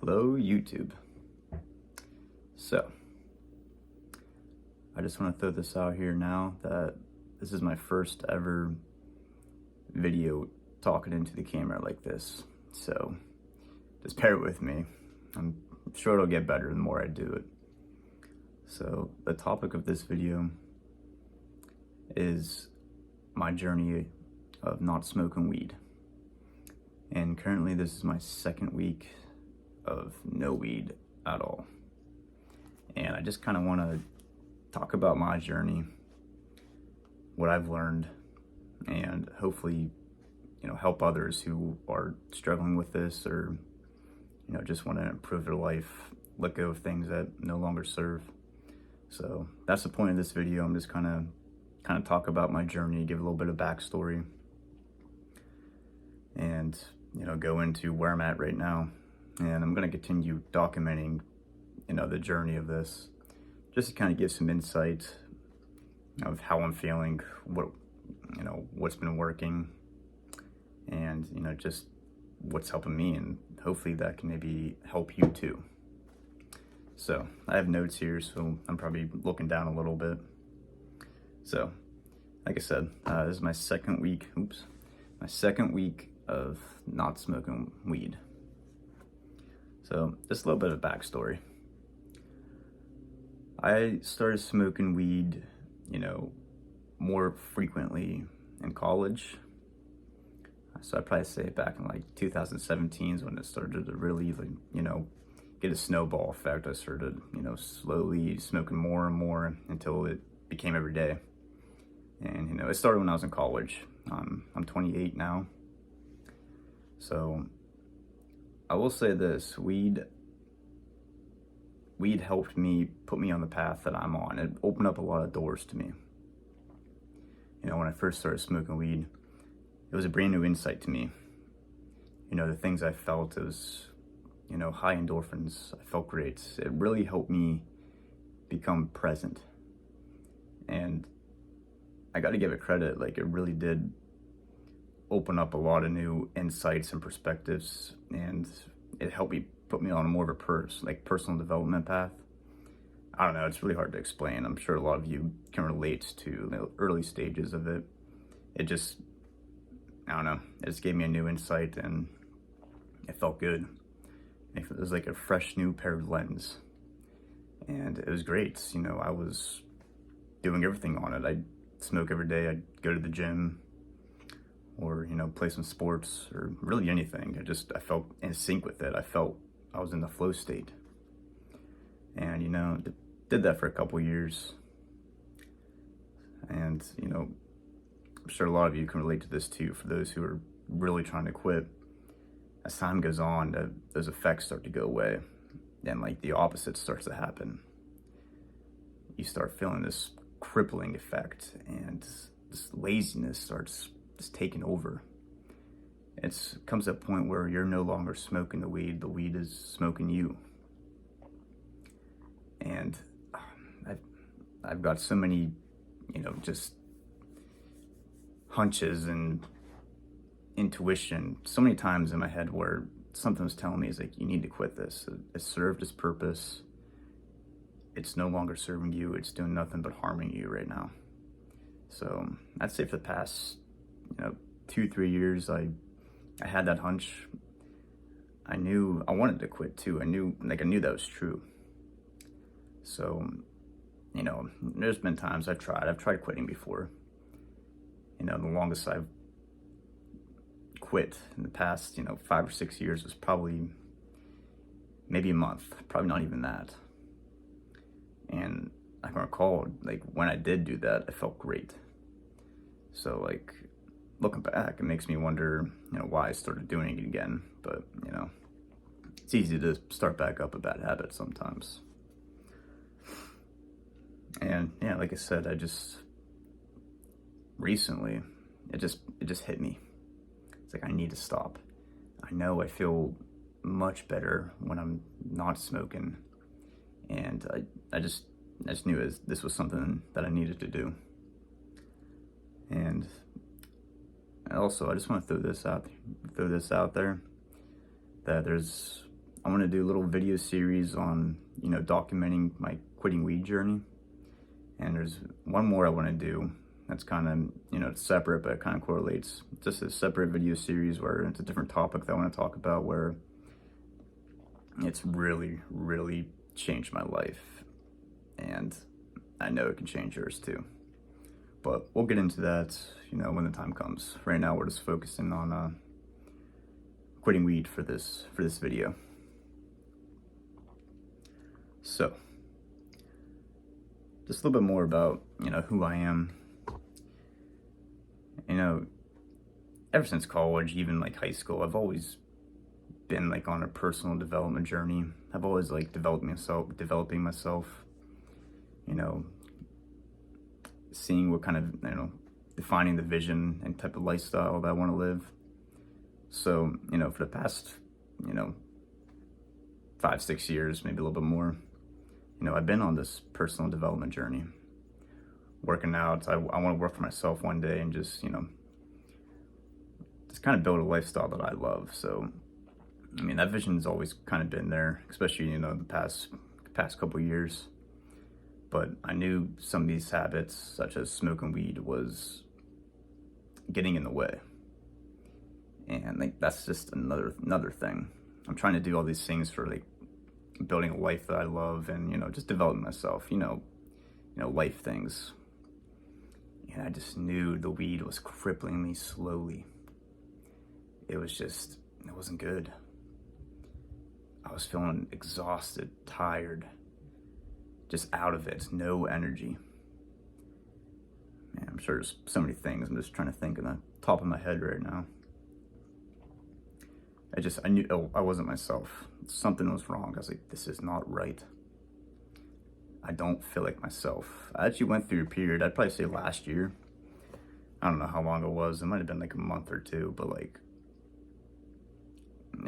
Hello, YouTube. So, I just want to throw this out here now that this is my first ever video talking into the camera like this. So, just bear with me. I'm sure it'll get better the more I do it. So, the topic of this video is my journey of not smoking weed. And currently, this is my second week of no weed at all. And I just kind of want to talk about my journey, what I've learned, and hopefully, help others who are struggling with this or, just want to improve their life, let go of things that no longer serve. So that's the point of this video. I'm just kind of talk about my journey, give a little bit of backstory, and, go into where I'm at right now. And I'm going to continue documenting, the journey of this, just to kind of give some insight of how I'm feeling, what's been working, and, just what's helping me, and hopefully that can maybe help you too. So I have notes here, so I'm probably looking down a little bit. So, like I said, this is my second week of not smoking weed. So just a little bit of backstory. I started smoking weed, more frequently in college. So I'd probably say back in like 2017 is when it started to really, get a snowball effect. I started, slowly smoking more and more until it became every day. And, it started when I was in college. I'm 28 now. So I will say this, weed helped me, put me on the path that I'm on. It opened up a lot of doors to me. When I first started smoking weed, it was a brand new insight to me. The things I felt, it was, high endorphins. I felt great. It really helped me become present. And I got to give it credit, it really did open up a lot of new insights and perspectives, and it helped me put me on more of a personal development path. I don't know, it's really hard to explain. I'm sure a lot of you can relate to the early stages of it. It just, I don't know, it just gave me a new insight, and it felt good. It was like a fresh new pair of lens, and it was great. I was doing everything on it. I'd smoke every day, I'd go to the gym, or, play some sports, or really anything. I felt in sync with it. I felt I was in the flow state. And, did that for a couple years. And, I'm sure a lot of you can relate to this too, for those who are really trying to quit. As time goes on, those effects start to go away, and the opposite starts to happen. You start feeling this crippling effect, and this laziness starts just taking over. It comes to a point where you're no longer smoking the weed is smoking you. And I've got so many, just hunches and intuition so many times in my head where something was telling me, is you need to quit this. It served its purpose. It's no longer serving you. It's doing nothing but harming you right now. So I'd say for the past, 2-3 years, I had that hunch. I knew I wanted to quit too. I knew that was true. So, there's been times I've tried quitting before. The longest I've quit in the past, 5 or 6 years was probably maybe a month, probably not even that. And I can recall, when I did do that, I felt great. So, looking back, it makes me wonder, why I started doing it again. But, it's easy to start back up a bad habit sometimes. And yeah, like I said, recently, it just hit me. It's I need to stop. I know I feel much better when I'm not smoking. And I just knew this was something that I needed to do. And also, I just want to throw this out there, that there's I want to do a little video series on, documenting my quitting weed journey. And there's one more I want to do that's kind of, it's separate, but it kind of correlates. Just a separate video series where it's a different topic that I want to talk about, where it's really, really changed my life. And I know it can change yours too. But we'll get into that, when the time comes. Right now, we're just focusing on quitting weed for this video. So, just a little bit more about, who I am. Ever since college, even like high school, I've always been like on a personal development journey. I've always like developing myself, seeing what kind of, defining the vision and type of lifestyle that I want to live. So, for the past, 5-6 years, maybe a little bit more, I've been on this personal development journey, working out. I want to work for myself one day and just kind of build a lifestyle that I love. So, that vision's always kind of been there, especially, the past couple of years. But I knew some of these habits, such as smoking weed, was getting in the way. And like that's just another thing. I'm trying to do all these things for like building a life that I love and, just developing myself, life things. And I just knew the weed was crippling me slowly. It wasn't good. I was feeling exhausted, tired, just out of it, no energy. Man, I'm sure there's so many things. I'm just trying to think on the top of my head right now. I knew I wasn't myself. Something was wrong. I was like, this is not right. I don't feel like myself. I actually went through a period, I'd probably say last year. I don't know how long it was. It might have been like a month or two, but like,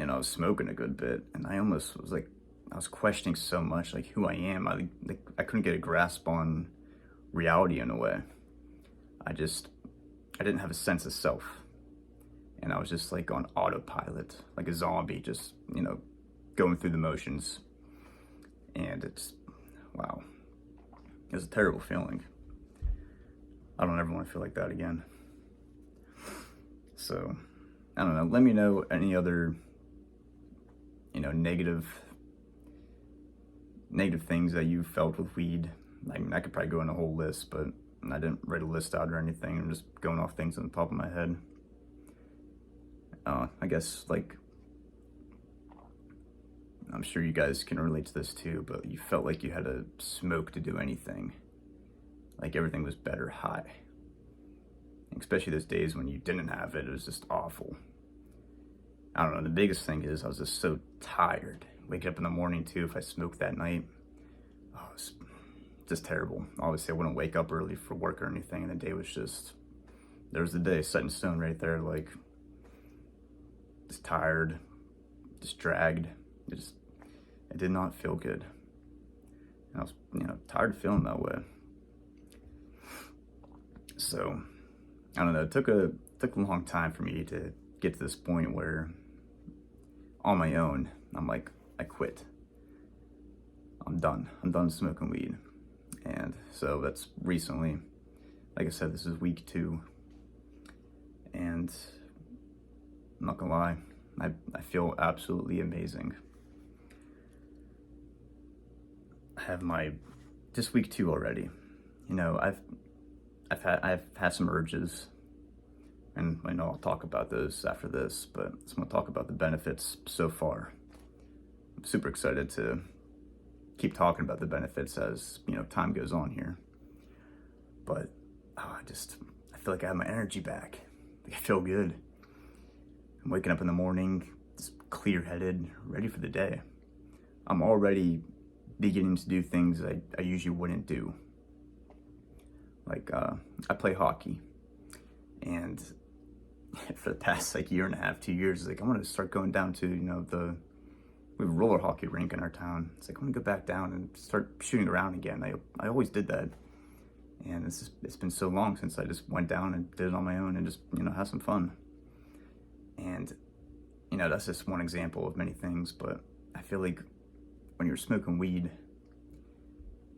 I was smoking a good bit, and I almost was like, I was questioning so much, like who I am. I couldn't get a grasp on reality in a way. I didn't have a sense of self. And I was just like on autopilot, like a zombie, just, going through the motions. And wow. It was a terrible feeling. I don't ever want to feel like that again. So, I don't know. Let me know any other, negative things that you felt with weed. I could probably go in a whole list, but I didn't write a list out or anything. I'm just going off things on the top of my head. I guess, like, I'm sure you guys can relate to this too, but you felt like you had to smoke to do anything. Like everything was better high. Especially those days when you didn't have it, it was just awful. I don't know, the biggest thing is I was just so tired. Waking up in the morning too, if I smoked that night, it was just terrible. Obviously I wouldn't wake up early for work or anything, and the day was just, there was the day set in stone right there, like, just tired, just dragged. It did not feel good. And I was, tired of feeling that way. So, I don't know, it took a long time for me to get to this point where, on my own, I'm like, I quit. I'm done smoking weed. And so that's recently, like I said, this is week 2. And I'm not gonna lie, I feel absolutely amazing. I have just week 2 already. I've had some urges, and I know I'll talk about those after this, but I'm just gonna talk about the benefits so far. I'm super excited to keep talking about the benefits as, time goes on here. But I feel like I have my energy back. I feel good. I'm waking up in the morning, just clear-headed, ready for the day. I'm already beginning to do things I usually wouldn't do. Like, I play hockey, and for the past year and a half, 2 years, I'm gonna start going down to, we have a roller hockey rink in our town. It's I'm gonna go back down and start shooting around again. I always did that, and it's been so long since I just went down and did it on my own and just, have some fun. And, that's just one example of many things, but I feel like when you're smoking weed,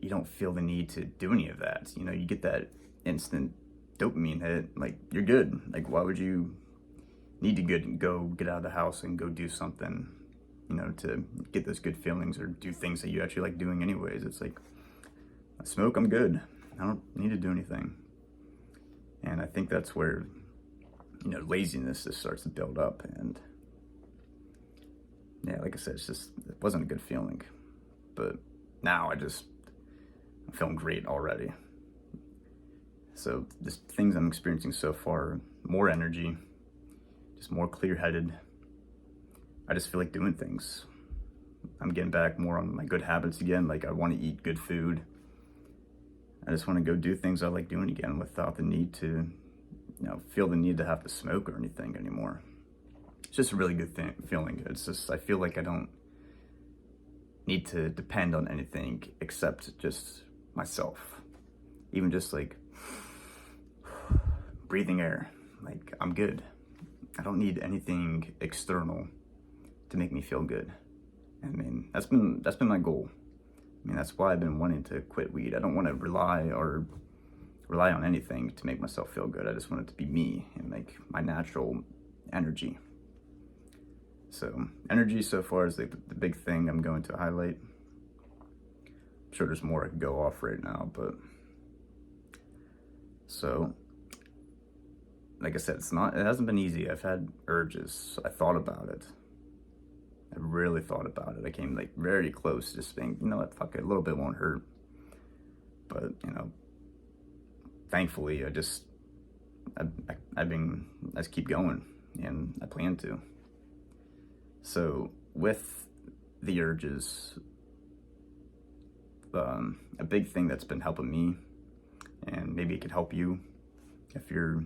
you don't feel the need to do any of that. You know, you get that instant dopamine hit, like you're good. Like, why would you need to go get out of the house and go do something, you know, to get those good feelings or do things that you actually like doing anyways? It's like, I smoke, I'm good. I don't need to do anything. And I think that's where, you know, laziness just starts to build up. And yeah, like I said, it wasn't a good feeling. But now I'm feeling great already. So the things I'm experiencing so far, more energy, just more clear-headed. I just feel like doing things. I'm getting back more on my good habits again. Like, I want to eat good food. I just want to go do things I like doing again without the need to, you know, feel the need to have to smoke or anything anymore. It's just a really good feeling. It's just, I feel like I don't need to depend on anything except just myself. Even just like breathing air, like I'm good. I don't need anything external to make me feel good. I mean, that's been my goal. I mean, that's why I've been wanting to quit weed. I don't want to rely on anything to make myself feel good. I just want it to be me and like my natural energy. So energy so far is like the big thing I'm going to highlight. I'm sure there's more I could go off right now, but so like I said, it hasn't been easy. I've had urges. I thought about it. I really thought about it. I came like very close to just being, you know what, fuck it, a little bit won't hurt. But, you know, thankfully I just keep going, and I plan to. So with the urges, a big thing that's been helping me, and maybe it could help you if you're,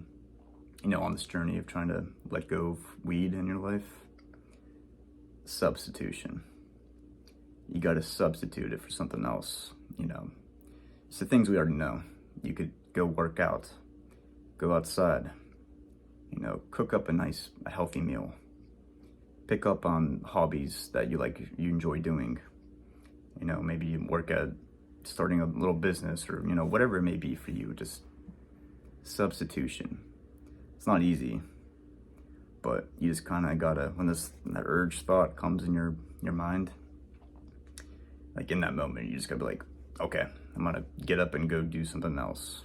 you know, on this journey of trying to let go of weed in your life, substitution. You got to substitute it for something else. You know, it's the things we already know. You could go work out, go outside, you know, cook up a healthy meal, pick up on hobbies that you enjoy doing. You know, maybe you work at starting a little business, or, you know, whatever it may be for you. Just substitution. It's not easy, but you just kind of gotta, when that urge thought comes in your mind, like in that moment, you just gotta be like, okay, I'm gonna get up and go do something else.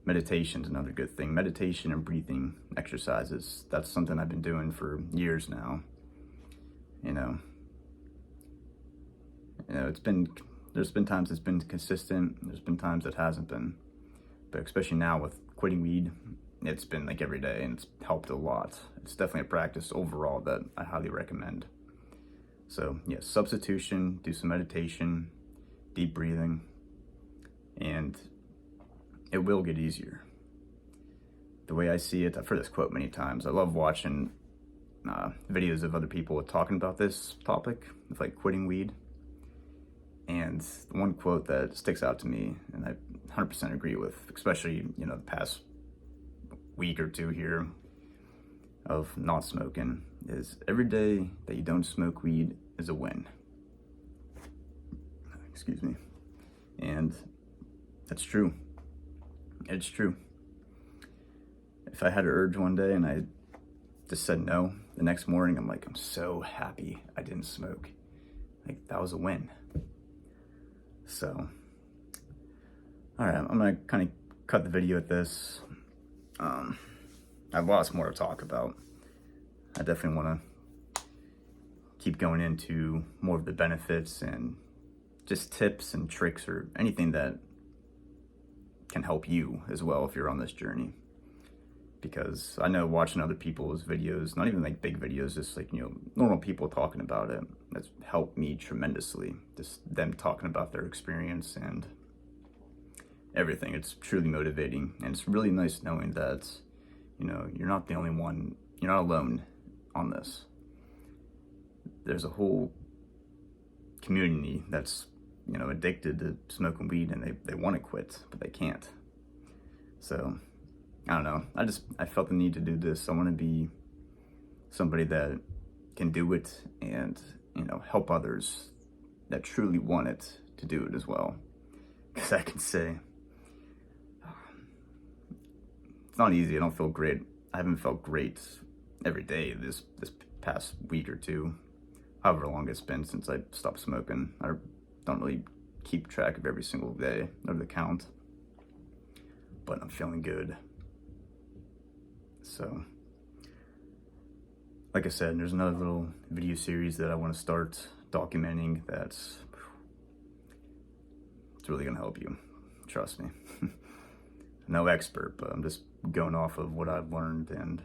Meditation's another good thing. Meditation and breathing exercises. That's something I've been doing for years now. You know, there's been times it's been consistent. There's been times it hasn't been, but especially now with quitting weed, it's been like every day, and it's helped a lot. It's definitely a practice overall that I highly recommend. So yeah, substitution, do some meditation, deep breathing, and it will get easier. The way I see it, I've heard this quote many times. I love watching videos of other people talking about this topic of like quitting weed. And the one quote that sticks out to me, and I 100% agree with, especially, you know, the past week or two here of not smoking, is every day that you don't smoke weed is a win. Excuse me. And that's true. It's true. If I had an urge one day and I just said no, the next morning I'm like, I'm so happy I didn't smoke. Like, that was a win. So, all right, I'm gonna kind of cut the video at this. I have lots more to talk about. I definitely want to keep going into more of the benefits and just tips and tricks, or anything that can help you as well if you're on this journey. Because I know watching other people's videos, not even like big videos, just like, you know, normal people talking about it, that's helped me tremendously. Just them talking about their experience and everything. It's truly motivating, and it's really nice knowing that, you know, you're not the only one, you're not alone on this. There's a whole community that's, you know, addicted to smoking weed, and they want to quit, but they can't. So, I don't know. I felt the need to do this. I want to be somebody that can do it and help others that truly want it to do it as well. Because I can say, it's not easy. I don't feel great. I haven't felt great every day this past week or two, however long it's been since I stopped smoking. I don't really keep track of every single day or the count, but I'm feeling good. So, like I said, there's another little video series that I want to start documenting it's really gonna help you. Trust me. No expert, but I'm just going off of what I've learned, and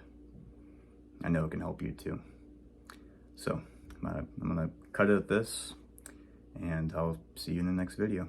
I know it can help you too. So I'm gonna cut it at this, and I'll see you in the next video.